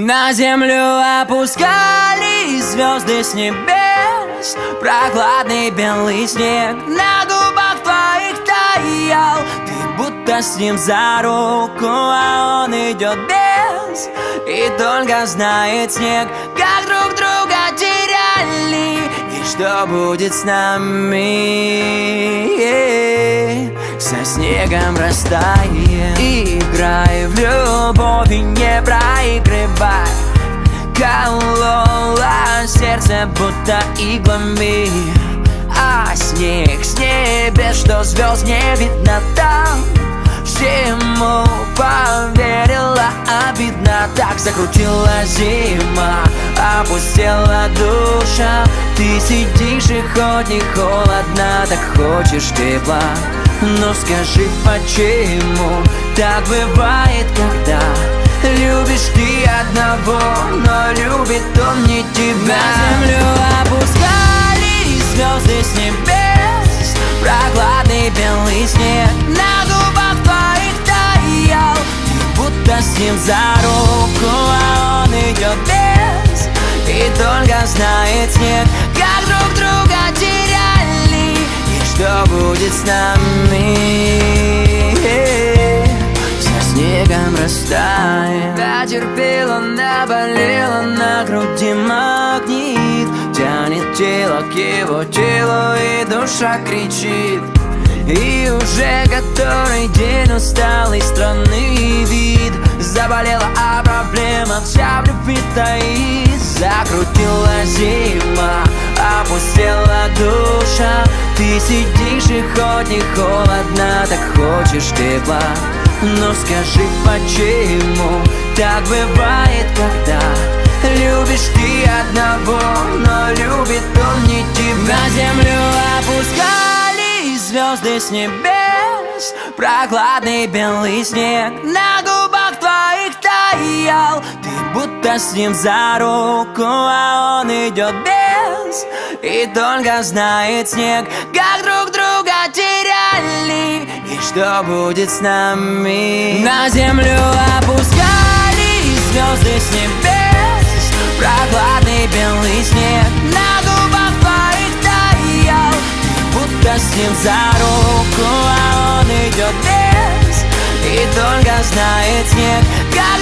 На землю опускались звезды с небес, прохладный белый снег на губах твоих таял. Ты будто с ним за руку, а он идет без. И только знает снег, как друг друга теряли, и что будет с нами. Со снегом растаем, играй в любовь и не проигрывай. Колола сердце будто иглами, а снег с небес, что звезд не видно там. Всему поверила, обидно, так закрутила зима, опустела душа. Ты сидишь и хоть не холодно, так хочешь тепла. Но скажи, почему так бывает, когда любишь ты одного, но любит он не тебя. На землю опускались звезды с небес, прохладный белый снег на губах твоих таял. Ты будто с ним за руку, а он идет без. И только знает снег, как друг друга теряли, и что будет с нами. Со снегом растаем. Потерпела, наболела, на груди магнит, тянет тело к его телу, и душа кричит. И уже который день усталый, странный вид. Заболела, а проблема вся в любви таит. Закрутила зима, опустела душа. Ты сидишь и хоть не холодно, так хочешь тепла. Но скажи, почему так бывает, когда любишь ты одного, но любит он не тебя. На землю опускались звезды с небес, прохладный белый снег на губах твоих таял. Ты будто с ним за руку, а он идет без. И только знает снег, как друг друга теряли, и что будет с нами. На землю опускались звезды с небес, прохладный белый снег на губах твоих таял. Ты будто с ним за руку, а он идет без. И только знает снег, как